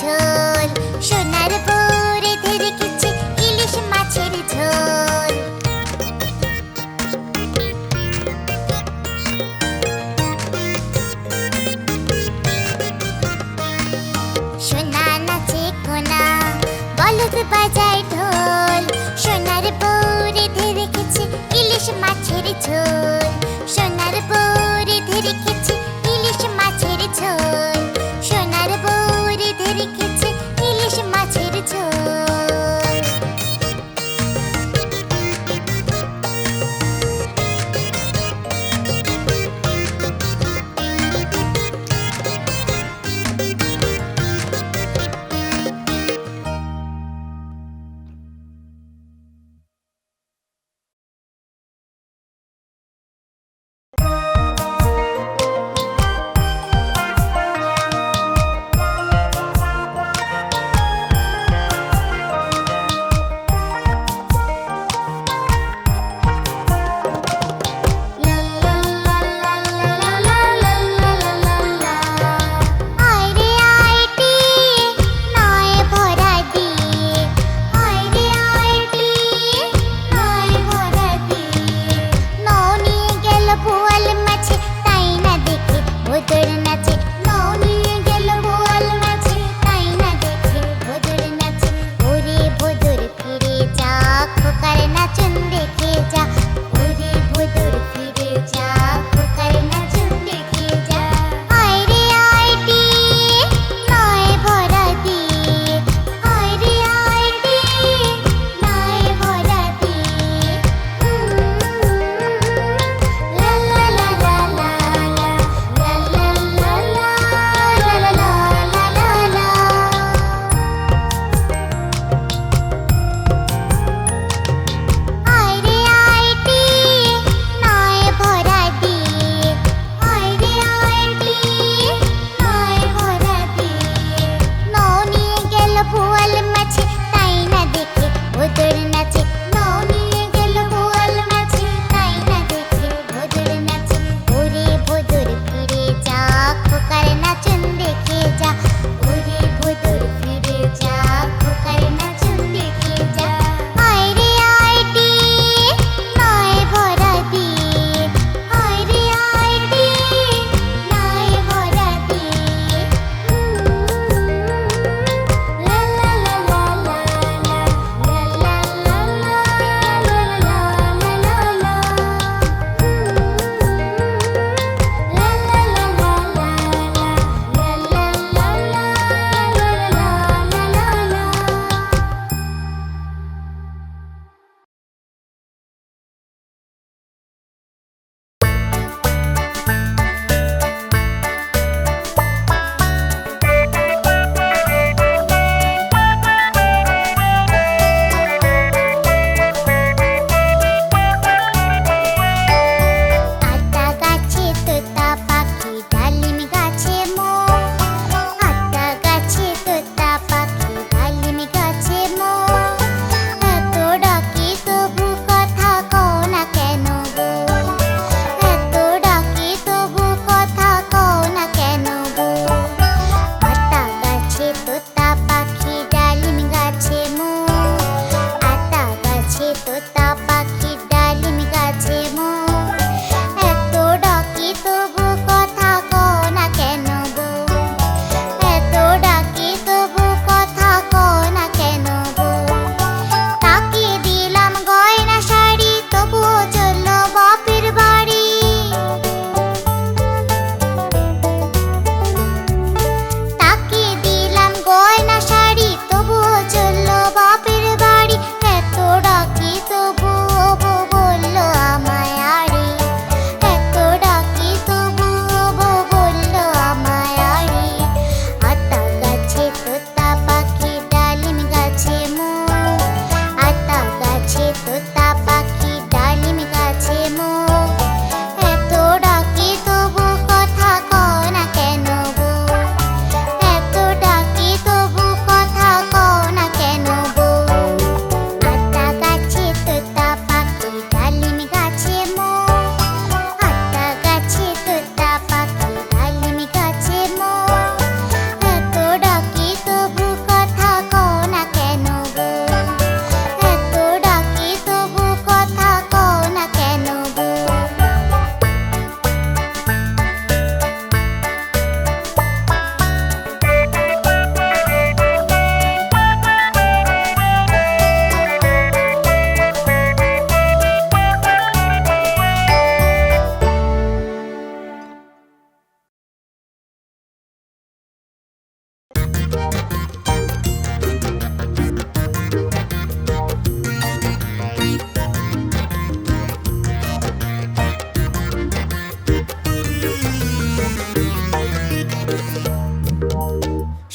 ঝোল সোনার বউ রেঁধে রেখেছে ইলিশ মাছের ঝোল সোনা নাচে কোনা বলদ বাজায় ঢোল সোনার বউ রেঁধে রেখেছে ইলিশ মাছের ঝোল সোনার বউ রেঁধে রেখেছে ইলিশ মাছের ঝোল সোনার বউ রেঁধে রেখেছে ইলিশ মাছের ঝোল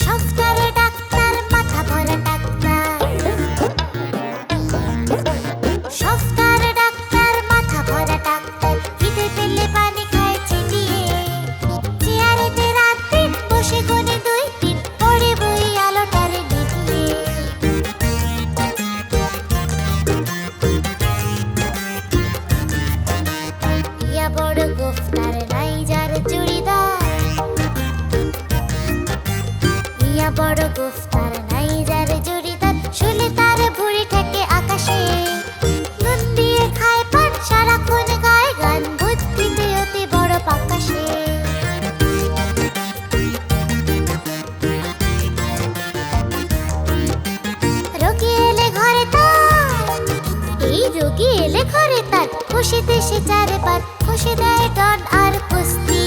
সফটওয়্যার ডাক্তার মাথা ভরা ডাক্তার, সফটওয়্যার ডাক্তার মাথা ভরা ডাক্তার, খিদে পেলে পানি খায় চিবিয়ে, চেয়ারেতে রাত দিন বসে গুনে 2-3 পড়ে বই আলোটারে নিভিয়ে। ইয়া বড় গোফতার নাই যার চুড়িদার, ইয়া বড় গোফতার নাই যার চুড়িদার, শুলে তার ভুঁড়ি ঠেকে আকাশে, নুন দিয়ে খায় পান সারাক্ষণ গায় গান, বুদ্ধিতে অতি বড় পাকাশে। রোগী এলে ঘরে তার, এই রোগী এলে ঘরে তার, খুশিতে সে চারবার খুশি দেয় ডন আর কুস্তি।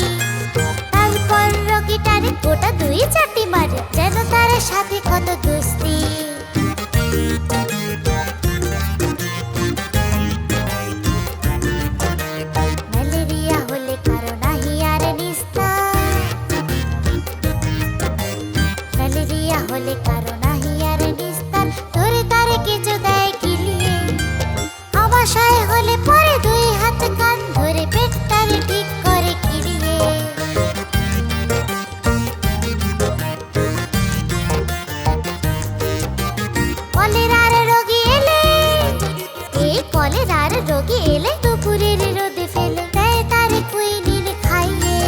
তারপর রোগীটারে গোটা 2-4টি মারে, যেন তার সাথে কত দোস্তি। ম্যালেরিয়া হলে কারো নাহি আর নিস্তার, ম্যালেরিয়া হলে কারো নাহি আর নিস্তার, ধরে তারে কিছু দেয় গিলিয়ে। আমাশয় হলে পরে 2 হাত কান ধরে পেটটারে ঠিক করে কিরিয়ে। কলেরার রোগী এলে, এই কলেরার রোগী এলে দুপুরের রোদে ফেলে দেয় তারে কুইনিন খাইয়ে।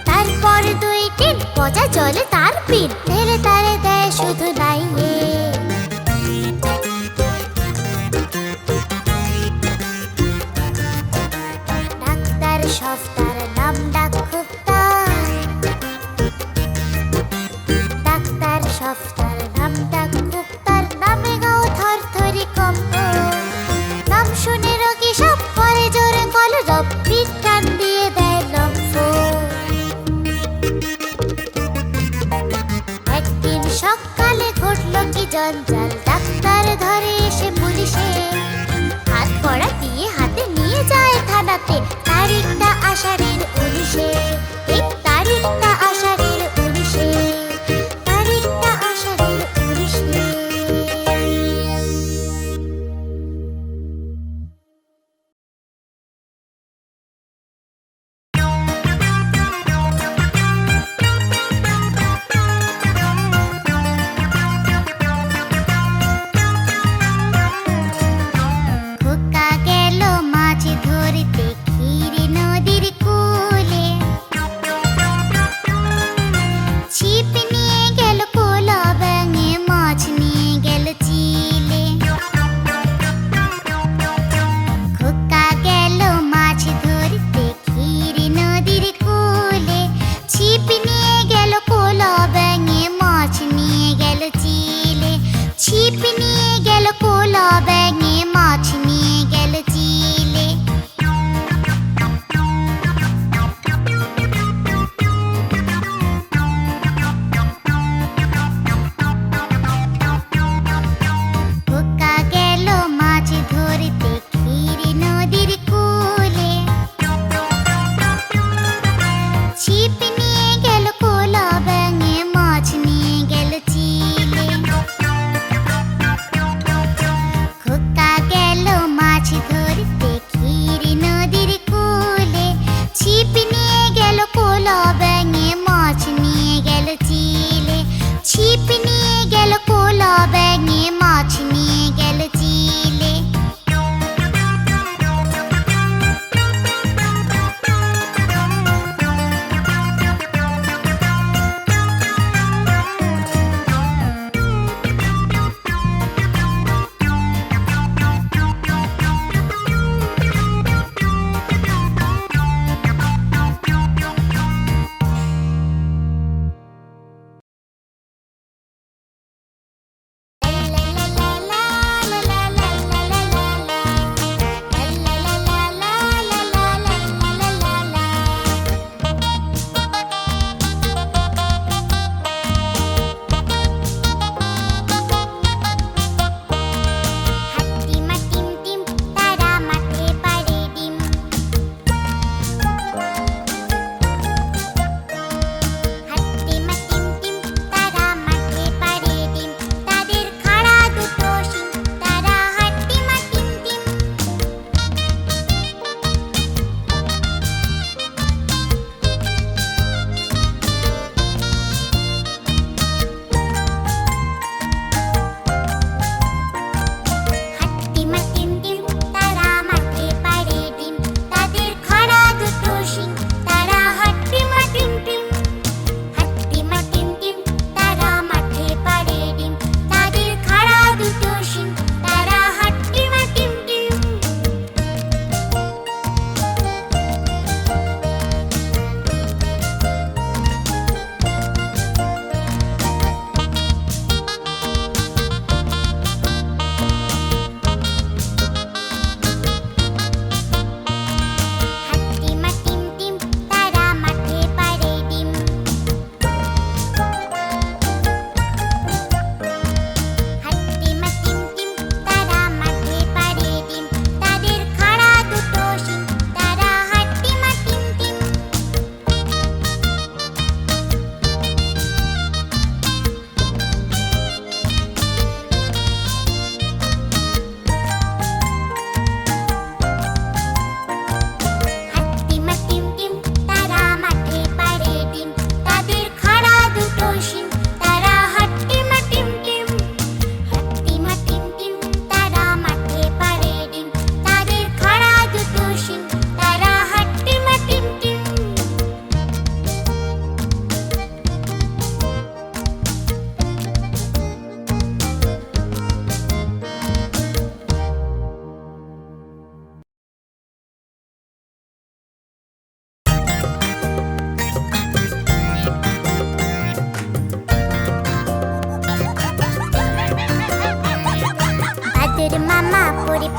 তারপর 2 টিন পচা জলে তার পিন ঢেলে তারে দেয় শুধু নাইয়ে। ডাক্তার সফটার নাম ডাক খুব তার, ডাক্তার সফটার নাম ডাক খুব তার, নামে গাও থরথরি কম্প, নাম শুনে রোগী সব করে জোরে কলরব, পিঠ টান দিয়ে দেয় লম্ফ। একদিন সকালে ঘটল কি জঞ্জাল, ডাক্তার ধরে এসে পুলিশে, হাত কড়া দিয়ে হাতে নিয়ে যায় থানাতে, তারিখটা আষাঢ়ের 19-এ, এই তারিখটা আষাঢ়ের 19-এ, তারিখটা আষাঢ়ের 19-এ।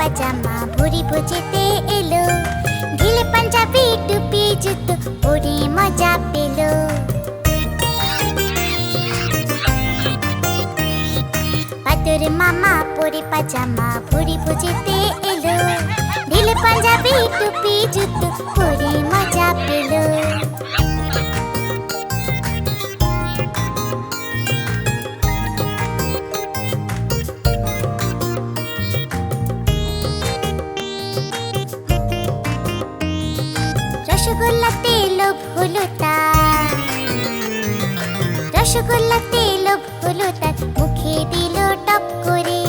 পাজামা ভুরি ভুজেতে এলো, ঢিলে পাঞ্জাবি টুপি জুতো পরে মজা পেলো। বাদর মামা পরে পাজামা ভুরি ভুজেতে এলো, ঢিলে পাঞ্জাবি টুপি জুতো পরে মজা পেলো। রসগোল্লাতে লোভ হলো তার, রসগোল্লাতে লোভ হলো তার, মুখে দিল টপ করে।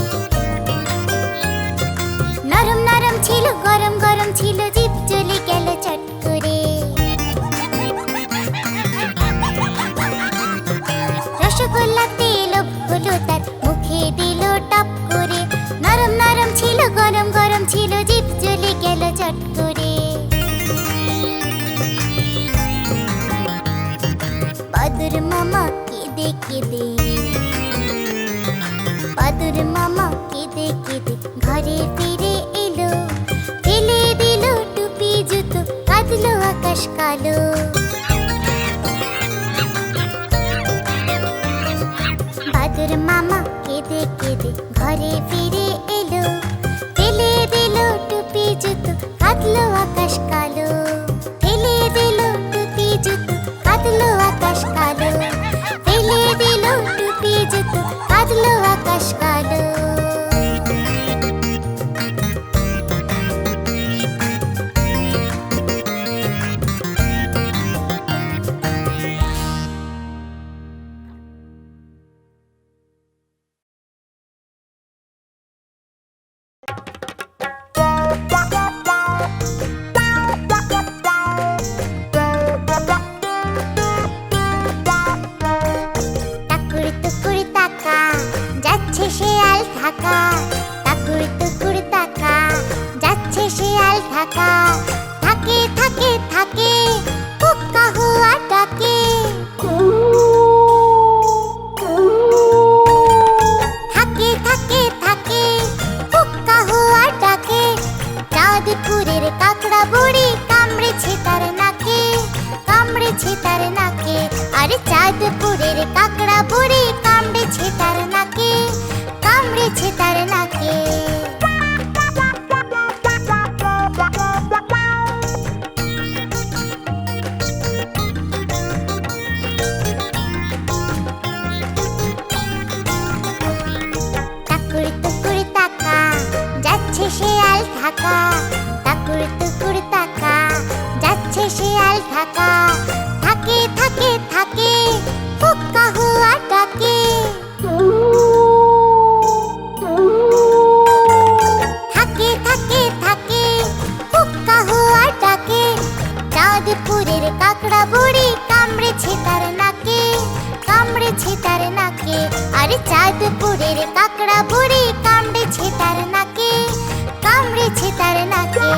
নরম নরম ছিল গরম গরম ছিল, জিভ জ্বলে গেল চট করে। রসগোল্লাতে লোভ হলো তার, মুখে দিল টপ করে। নরম নরম ছিল গরম গরম ছিল, জিভ জ্বলে গেল চট করে। বাদুর মামা কেঁদে কেঁদে, বাদুর মামা কেঁদে কেঁদে ঘরে ফিরে এলো, ফেলে দিল টুপি জুতো, কাঁদলো আকাশ কালো। বাদুর মামা কেঁদে কেঁদে ঘরে ফিরে এলো, ফেলে দিল টুপি জুতো, কাঁদলো আকাশ কালো। ফেলে দিল টুপি জুতো, কাঁদলো আকাশ কালো। ফেলে দিল টুপি জুতো, কাঁদলো আকাশ কালো। টাকুর টুকুর তাকা, যাচ্ছে শেয়াল ঢাকা। টাকুর টুকুর তাকা, যাচ্ছে শেয়াল ঢাকা। থাকে থাকে থাকে, হুক্কা হুয়া ডাকে। থাকে থাকে থাকে, হুক্কা হুয়া ডাকে। চাঁদপুরের কাকড়া বুড়ি কামড়েছে তার নাকে, কামড়েছে তার নাকে। আরে চাঁদপুরের কাকড়া বুড়ি কামড়েছে তার নাকে, কামড়েছে তার নাকে। টাকুর টুকুর তাকা, যাচ্ছে শেয়াল ঢাকা। টাকুর টুকুর তাকা, যাচ্ছে শেয়াল ঢাকা। থাকে থাকে থাকে, হুক্কা হুয়া ডাকে। থাকে থাকে থাকে, হুক্কা হুয়া ডাকে। চাঁদপুরের কাকড়া বুড়ি কামড়েছে তার নাকে, কামড়েছে তার নাকে। আরে চাঁদপুরের কাকড়া বুড়ি কামড়েছে তার নাকে, কামড়েছে তার নাকে।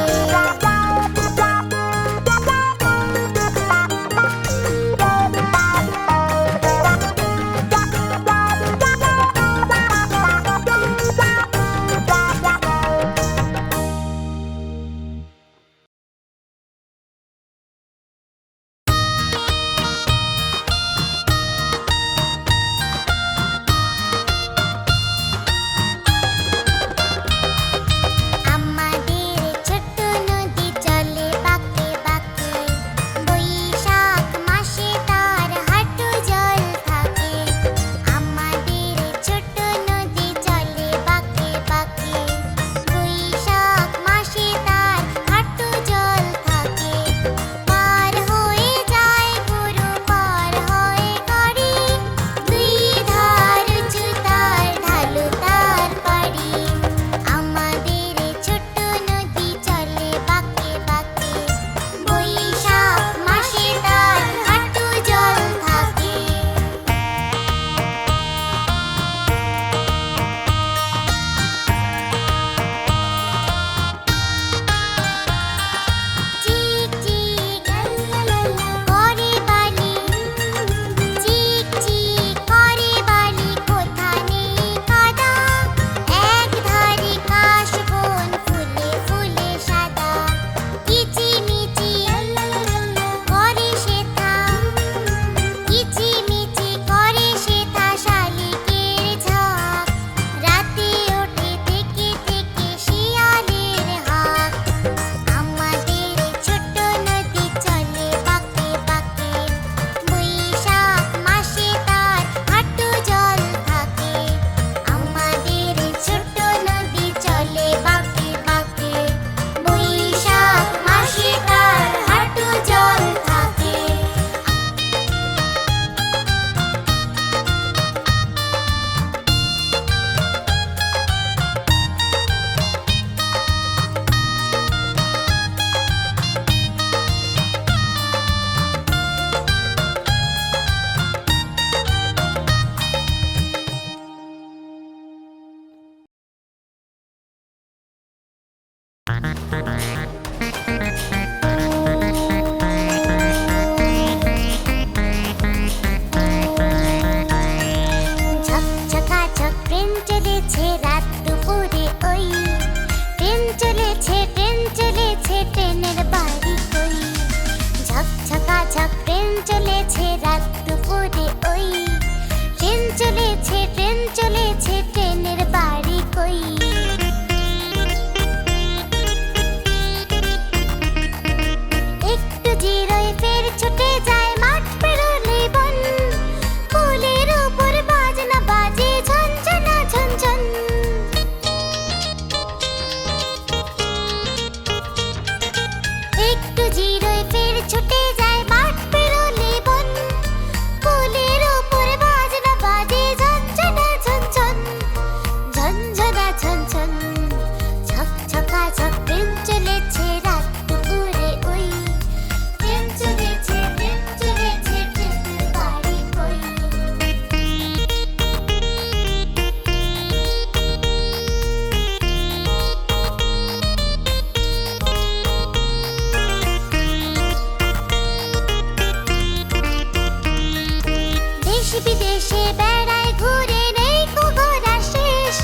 দেশ বিদেশে বেড়ায় ঘুরে নেই কো ঘোরা শেষ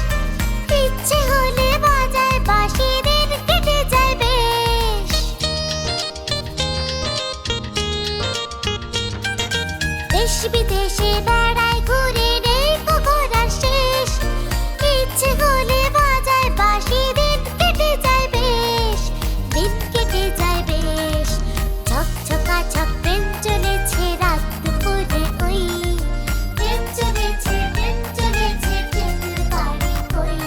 ইচ্ছে হলে বাজায় বাঁশি দিন কেটে যায় বেশ দেশ বিদেশে বেড়ায় ঘুরে নেই কো ঘোরা শেষ ইচ্ছে হলে বাজায় বাঁশি দিন কেটে যায় বেশ দিন কেটে যায় বেশ ঝকঝকা ঝক ট্রেন চলেছে রাত দুপুরে ওই ট্রেন চলেছে ট্রেনের বাড়ি কই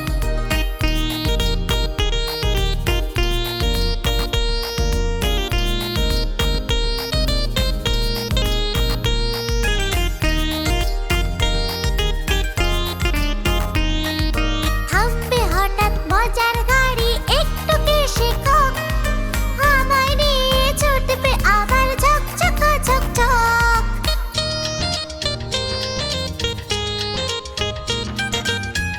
থামবে হঠাৎ মজার গাড়ি একটু কে শেখক আমায় নিয়ে ছুটবে আবার ঝকঝকা ঝকঝক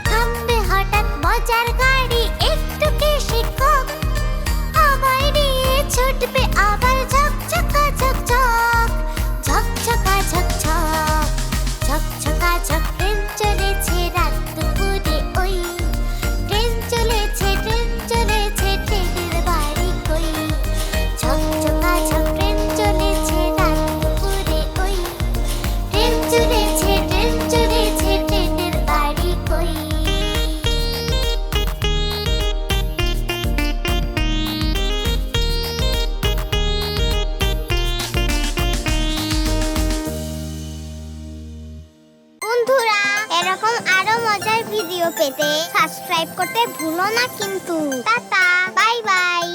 থামবে হঠাৎ মজার গাড়ি একটু কে শেখক আমায় নিয়ে ছুটবে আবার ঝকঝকা ঝকঝক ঝকঝকা ঝকঝক ঝকঝকা ঝক ট্রেন চলেছে রাত দুপুরে ওই ট্রেন চলেছে ট্রেনের বাড়ি কই ঝকঝকা ঝক ট্রেন চলেছে রাত দুপুরে ওই ট্রেন চলেছে ট্রেনের বাড়ি কই বন্ধুরা এরকম আরো মজার ভিডিও পেতে সাবস্ক্রাইব করতে ভুলো না কিন্তু টাটা বাই বাই